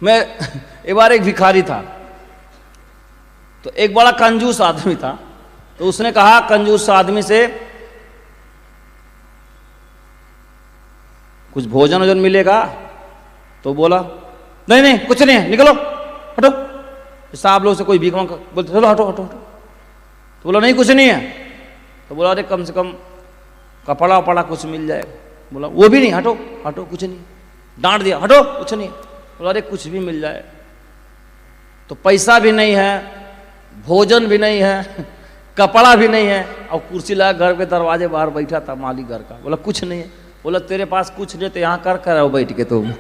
मैं एक बार एक भिखारी था, तो एक बड़ा कंजूस आदमी था, तो उसने कहा कंजूस आदमी से कुछ भोजन वोजन मिलेगा? तो बोला नहीं नहीं कुछ नहीं है, निकलो हटो। साहब लोग से कोई भीख मांग बोलते चलो हटो हटो हटो। तो बोला नहीं कुछ नहीं है। तो बोला अरे कम से कम कपड़ा वपड़ा कुछ मिल जाएगा। बोला वो भी नहीं, हटो हटो कुछ नहीं। डांट दिया हटो कुछ नहीं। बोला अरे कुछ भी मिल जाए। तो पैसा भी नहीं है, भोजन भी नहीं है, कपड़ा भी नहीं है, और कुर्सी लगा घर के दरवाजे बाहर बैठा था मालिक घर का। बोला कुछ नहीं है। बोला तेरे पास कुछ नहीं तो यहाँ कर कर आओ बैठ के तुम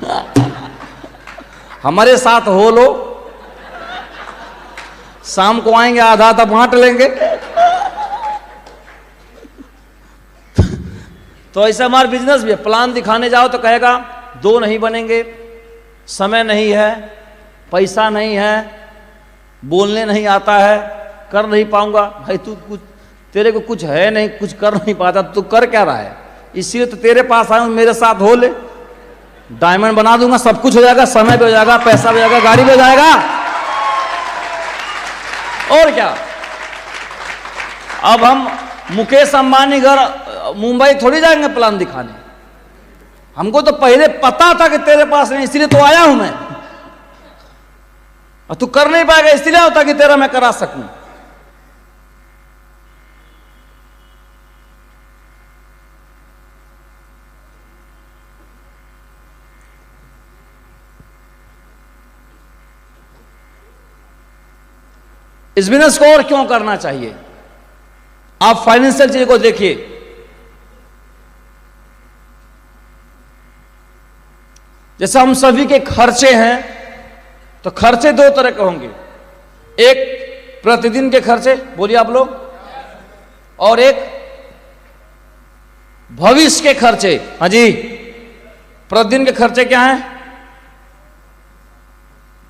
हमारे साथ हो लो, शाम को आएंगे आधा आधा बांट लेंगे। तो ऐसा हमारा बिजनेस भी है। प्लान दिखाने जाओ तो कहेगा दो नहीं बनेंगे, समय नहीं है, पैसा नहीं है, बोलने नहीं आता है, कर नहीं पाऊंगा। भाई तू कुछ, तेरे को कुछ है नहीं, कुछ कर नहीं पाता, तू कर क्या रहा है? इसलिए तो तेरे पास आया हूं, मेरे साथ हो ले, डायमंड बना दूंगा, सब कुछ हो जाएगा, समय भी हो जाएगा, पैसा भी हो जाएगा, गाड़ी भी हो जाएगा, और क्या। अब हम मुकेश अंबानी घर मुंबई थोड़ी जाएंगे प्लान दिखाने। हमको तो पहले पता था कि तेरे पास नहीं, इसलिए तो आया हूं मैं, और तू कर नहीं पाएगा इसलिए होता कि तेरा मैं करा सकूं। इस बिजनेस को और क्यों करना चाहिए? आप फाइनेंशियल चीज को देखिए। जैसे हम सभी के खर्चे हैं, तो खर्चे दो तरह के होंगे। एक प्रतिदिन के खर्चे, बोलिए आप लोग, और एक भविष्य के खर्चे। हाँ जी, प्रतिदिन के खर्चे क्या हैं?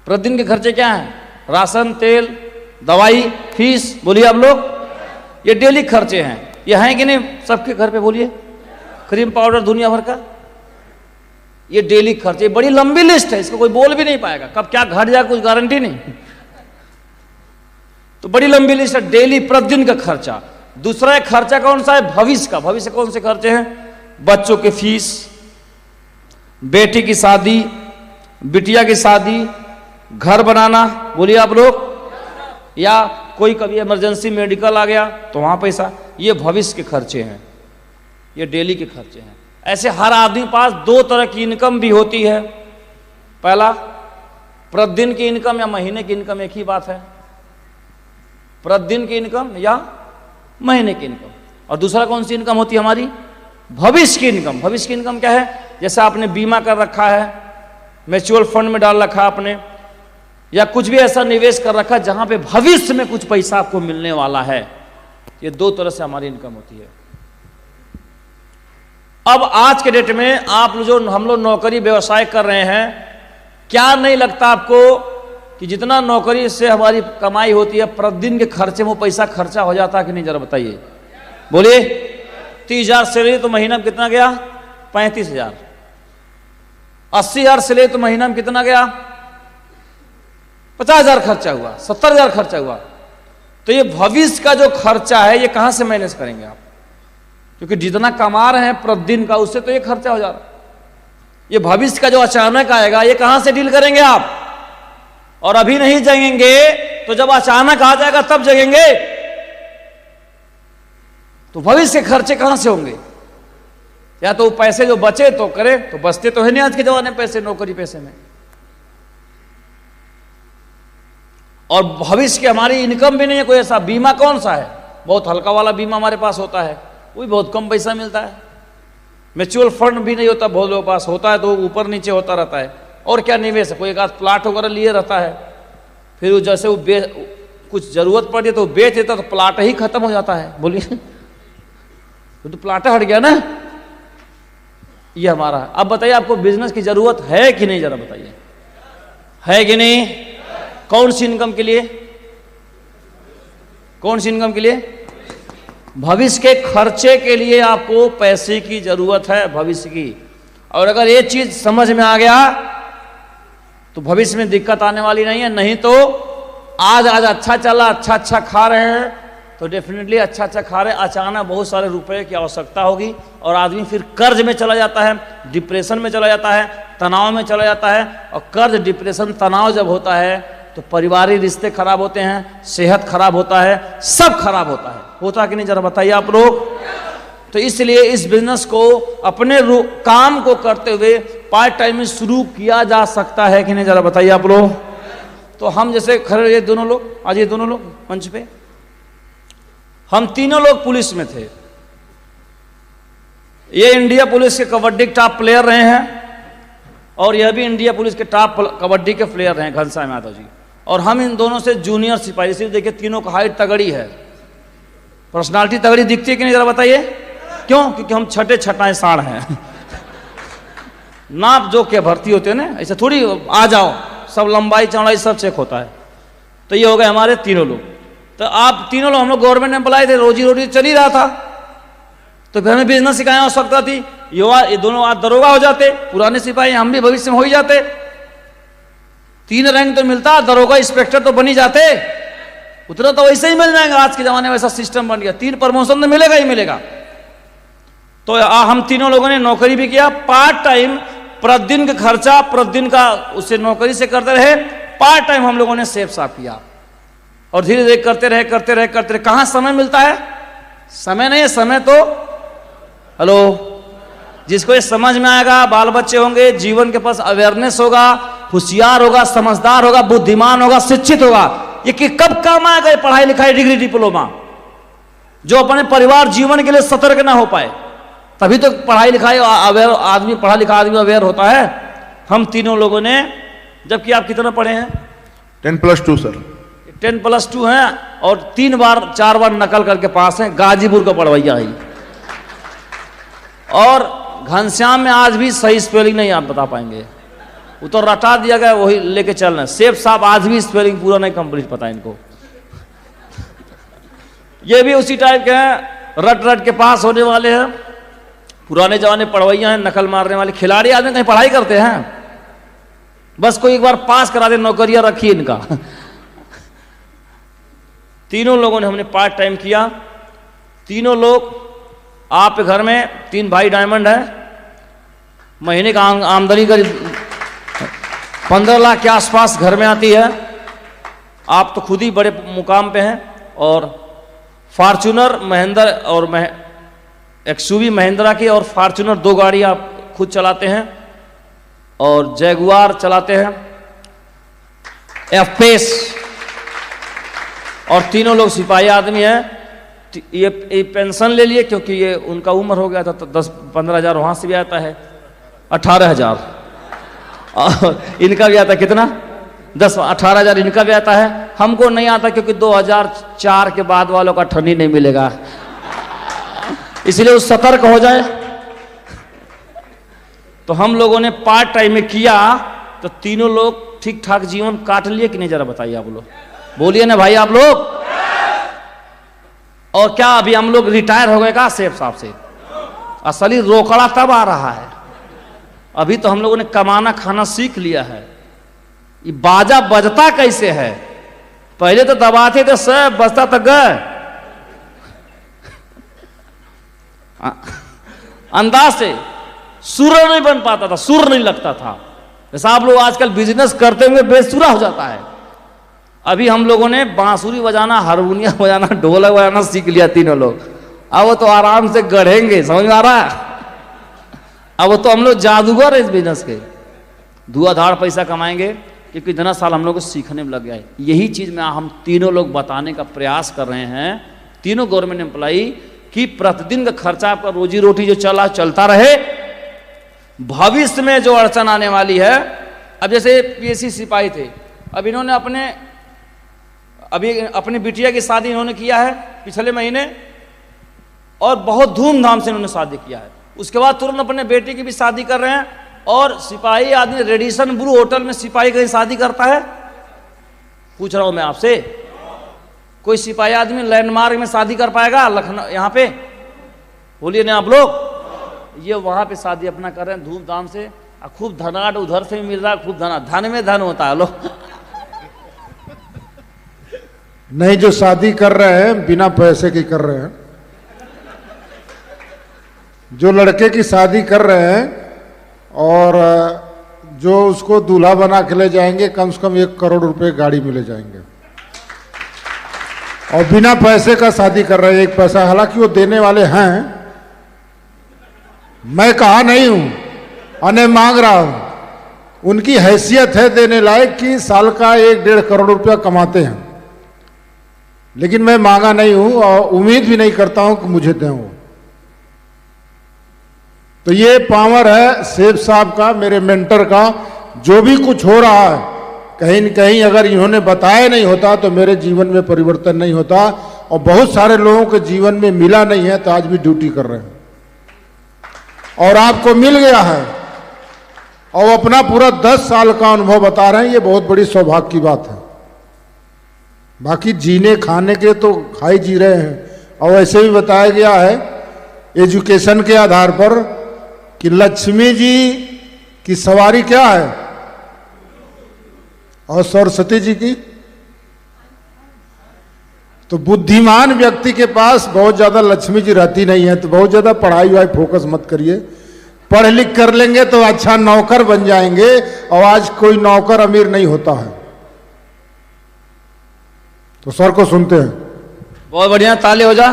प्रतिदिन के खर्चे क्या हैं? राशन, तेल, दवाई, फीस, बोलिए आप लोग, ये डेली खर्चे हैं। ये हैं कि नहीं सबके घर पे? बोलिए, क्रीम पाउडर दुनिया भर का, ये डेली खर्चे। बड़ी लंबी लिस्ट है, इसको कोई बोल भी नहीं पाएगा, कब क्या घट जाए कुछ गारंटी नहीं। तो बड़ी लंबी लिस्ट है, डेली प्रतिदिन का खर्चा। दूसरा एक खर्चा कौन सा है? भविष्य का। भविष्य कौन से खर्चे हैं? बच्चों के फीस, बेटी की शादी, बिटिया की शादी, घर बनाना, बोलिए आप लोग, या कोई कभी इमरजेंसी मेडिकल आ गया तो वहां पैसा। ये भविष्य के खर्चे हैं, ये डेली के खर्चे हैं। ऐसे हर आदमी के पास दो तरह की इनकम भी होती है। पहला, प्रतिदिन की इनकम या महीने की इनकम, एक ही बात है, प्रतिदिन की इनकम या महीने की इनकम। और दूसरा कौन सी इनकम होती है हमारी? भविष्य की इनकम। भविष्य की इनकम क्या है? जैसे आपने बीमा कर रखा है, म्यूचुअल फंड में डाल रखा आपने, या कुछ भी ऐसा निवेश कर रखा है जहां पे भविष्य में कुछ पैसा आपको मिलने वाला है। ये दो तरह से हमारी इनकम होती है। अब आज के डेट में आप जो हम लोग नौकरी व्यवसाय कर रहे हैं, क्या नहीं लगता आपको कि जितना नौकरी से हमारी कमाई होती है, प्रतिदिन के खर्चे में वो पैसा खर्चा हो जाता है कि नहीं? जरा बताइए, बोलिए। 30,000 सैलरी तो महीना में कितना गया? 35,000। 80,000 सैलरी तो महीना में कितना गया? 50,000 खर्चा हुआ, 70,000 खर्चा हुआ। तो ये भविष्य का जो खर्चा है, ये कहां से मैनेज करेंगे आप? क्योंकि जितना कमा रहे हैं प्रतिदिन का, उससे तो ये खर्चा हो जा रहा है। ये भविष्य का जो अचानक आएगा, ये कहां से डील करेंगे आप? और अभी नहीं जगेंगे तो जब अचानक आ जाएगा तब जगेंगे। तो भविष्य के खर्चे कहां से होंगे? या तो पैसे जो बचे तो करे, तो बचते तो है नहीं आज के जमाने में पैसे, नौकरी पैसे में। और भविष्य की हमारी इनकम भी नहीं है कोई ऐसा। बीमा कौन सा है? बहुत हल्का वाला बीमा हमारे पास होता है, वो भी बहुत कम पैसा मिलता है। म्यूचुअल फंड भी नहीं होता बहुत लोगों के पास, होता है तो ऊपर नीचे होता रहता है। और क्या निवेश है? कोई एक आध प्लाट वगैरह लिए रहता है, फिर जैसे वो कुछ जरूरत पड़ती है तो बेच देता, तो प्लाट ही खत्म हो जाता है। बोलिए, तो प्लाट हट गया ना। ये हमारा है। अब बताइए, आपको बिजनेस की जरूरत है कि नहीं? जरा बताइए, है कि नहीं? कौन सी इनकम के लिए? कौन सी इनकम के लिए? भविष्य के खर्चे के लिए आपको पैसे की जरूरत है, भविष्य की। और अगर ये चीज समझ में आ गया तो भविष्य में दिक्कत आने वाली नहीं है। नहीं तो आज अच्छा चला, अच्छा खा रहे हैं तो डेफिनेटली अच्छा खा रहे हैं, अचानक बहुत सारे रुपए की आवश्यकता होगी और आदमी फिर कर्ज में चला जाता है, डिप्रेशन में चला जाता है, तनाव में चला जाता है। और कर्ज, डिप्रेशन, तनाव जब होता है तो पारिवारिक रिश्ते खराब होते हैं, सेहत खराब होता है, सब खराब होता है कि नहीं, जरा बताइए आप लोग। तो इसलिए इस बिजनेस को अपने काम को करते हुए पार्ट टाइम में शुरू किया जा सकता है कि नहीं, जरा बताइए आप लोग। तो हम जैसे खड़े, ये दोनों लोग, आज ये दोनों लोग मंच पे, हम तीनों लोग पुलिस में थे। ये इंडिया पुलिस के कबड्डी के टॉप प्लेयर रहे हैं और यह भी इंडिया पुलिस के टॉप कबड्डी के प्लेयर रहे हैं, घनश्याम यादव जी। और हम इन दोनों से जूनियर सिपाही। सिर्फ देखिए तीनों का हाइट तगड़ी है, पर्सनालिटी तगड़ी दिखती है कि नहीं, जरा बताइए। क्यों? क्योंकि हम छठे छठाएं साढ़ हैं। नाप जो के भर्ती होते हैं ना, ऐसे थोड़ी आ जाओ, सब लंबाई चौड़ाई सब चेक होता है। तो ये हो गए हमारे तीनों लोग। तो आप तीनों लोग, हम लोग गवर्नमेंट एम्प्लॉय थे, रोजी रोटी चल ही रहा था, तो फिर हमें बिजनेस सिखाया हो सकता थी। ये दोनों आज दरोगा हो जाते, पुराने सिपाही, हम भी भविष्य में हो ही जाते। 3 रैंक तो मिलता, दरोगा इंस्पेक्टर तो बनी जाते, उतना तो वैसे ही मिल जाएगा। आज के जमाने में ऐसा सिस्टम बन गया, 3 प्रमोशन तो मिलेगा ही मिलेगा। तो हम तीनों लोगों ने नौकरी भी किया पार्ट टाइम, प्रतिदिन का खर्चा प्रतिदिन का उससे नौकरी से करते रहे। पार्ट टाइम हम लोगों ने सेव साफ किया और धीरे धीरे करते रहे। कहां समय मिलता है? समय नहीं है, समय तो हेलो, जिसको ये समझ में आएगा, बाल बच्चे होंगे, जीवन के पास अवेयरनेस होगा, होशियार होगा, समझदार होगा, बुद्धिमान होगा, शिक्षित होगा, ये कि कब काम आएगा ये पढ़ाई लिखाई, डिग्री, डिप्लोमा। जो अपने परिवार जीवन के लिए सतर्क ना हो पाए, तभी तो पढ़ाई लिखाई अवेयर आदमी, पढ़ा लिखा आदमी अवेयर होता है। हम तीनों लोगों ने, जबकि आप कितना पढ़े हैं? 10+2 सर। 10+2 हैं और 4 बार नकल करके पास हैं। गाजीपुर का पढ़वैया है। और घनश्याम में आज भी सही स्पेलिंग नहीं आप बता पाएंगे, वो तो रटा दिया गया, वही लेके चल रहे हैं। सेफ साहब आज भी स्पेलिंग पूरा नहीं कंप्लीट पता इनको। ये भी उसी टाइप के हैं, रट के पास होने वाले हैं। पुराने जमाने पढ़वैया हैं, नकल मारने वाले खिलाड़ी आदमी कहीं पढ़ाई करते हैं, बस कोई एक बार पास करा दे, नौकरियां रखी इनका। तीनों लोगों ने हमने पार्ट टाइम किया। तीनों लोग, आप घर में 3 भाई डायमंड है, महीने का आमदनी करीब 15 लाख के आसपास घर में आती है। आप तो खुद ही बड़े मुकाम पे हैं। और फॉर्च्यूनर महिंद्रा और एक्सयूवी महिंद्रा की और फॉर्च्यूनर 2 गाड़ी आप खुद चलाते हैं और जैगुआर चलाते हैं, एफ-पेस। और तीनों लोग सिपाही आदमी हैं। ये पेंशन ले लिए क्योंकि ये उनका उम्र हो गया था, तो 10-15 हज़ार वहां से भी आता है, 18,000। और इनका भी आता, कितना? 18 हज़ार इनका भी आता है। हमको नहीं आता क्योंकि 2004 के बाद वालों का ठंडी नहीं मिलेगा, इसलिए वो सतर्क हो जाए। तो हम लोगों ने पार्ट टाइम में किया, तो तीनों लोग ठीक ठाक जीवन काट लिए कि नहीं, जरा बताइए आप लोग, बोलिए ना भाई आप लोग। और क्या अभी हम लोग रिटायर हो गए का सेफ साहब से? असली रोकड़ा तब आ रहा है। अभी तो हम लोगों ने कमाना खाना सीख लिया है। ये बाजा बजता कैसे है? पहले तो दबाते थे, सब बजता तक गए, अंदाज से सुर नहीं बन पाता था, सुर नहीं लगता था। जैसा आप लोग आजकल बिजनेस करते हुए बेसुरा हो जाता है। अभी हम लोगों ने बांसुरी बजाना, हारमोनियम बजाना, ढोलक बजाना सीख लिया तीनों लोग। अब वो तो आराम से गढ़ेंगे, समझ में आ रहा है? अब वो तो हम लोग जादूगर है इस बिजनेस के, धुआंधार पैसा कमाएंगे, क्योंकि इतना साल हम लोग को सीखने में लग गया है। यही चीज में हम तीनों लोग बताने का प्रयास कर रहे हैं, तीनों गवर्नमेंट एम्प्लॉई, कि प्रतिदिन का खर्चा, आपका रोजी रोटी जो चलता रहे। भविष्य में जो अड़चन आने वाली है, अब जैसे पीएससी सिपाही थे, अब इन्होंने अपनी बिटिया की शादी इन्होंने किया है पिछले महीने, और बहुत धूमधाम से इन्होंने शादी किया है। उसके बाद तुरंत अपने बेटे की भी शादी कर रहे हैं। और सिपाही आदमी रेडिसन ब्लू होटल में सिपाही कहीं शादी करता है? पूछ रहा हूं मैं आपसे, कोई सिपाही आदमी लैंडमार्क में शादी कर पाएगा? लखनऊ यहाँ पे बोलिए ना आप लोग। ये वहां पे शादी अपना कर रहे हैं धूमधाम से। खूब धनाट उधर से भी मिल रहा, खूब धन में धन होता है। लो नहीं, जो शादी कर रहे हैं बिना पैसे की कर रहे हैं, जो लड़के की शादी कर रहे हैं और जो उसको दूल्हा बना के ले जाएंगे, कम से कम 1 करोड़ रुपए गाड़ी में ले जाएंगे, और बिना पैसे का शादी कर रहे हैं, 1 पैसा। हालांकि वो देने वाले हैं, मैं कहा नहीं हूं, अने मांग रहा हूं, उनकी हैसियत है देने लायक कि साल का 1-1.5 करोड़ रुपया कमाते हैं, लेकिन मैं मांगा नहीं हूं और उम्मीद भी नहीं करता हूं कि मुझे दें वो। तो ये पावर है सेठ साहब का, मेरे मेंटर का। जो भी कुछ हो रहा है, कहीं न कहीं अगर इन्होंने बताया नहीं होता तो मेरे जीवन में परिवर्तन नहीं होता, और बहुत सारे लोगों के जीवन में मिला नहीं है तो आज भी ड्यूटी कर रहे हैं, और आपको मिल गया है, और अपना पूरा 10 साल का अनुभव बता रहे हैं। ये बहुत बड़ी सौभाग्य की बात है। बाकी जीने खाने के तो खाई जी रहे हैं, और ऐसे भी बताया गया है एजुकेशन के आधार पर कि लक्ष्मी जी की सवारी क्या है और सरस्वती जी की। तो बुद्धिमान व्यक्ति के पास बहुत ज्यादा लक्ष्मी जी रहती नहीं है, तो बहुत ज्यादा पढ़ाई वाई फोकस मत करिए। पढ़ लिख कर लेंगे तो अच्छा नौकर बन जाएंगे, और आज कोई नौकर अमीर नहीं होता है। तो सर को सुनते हैं। बहुत बढ़िया, ताली हो जा।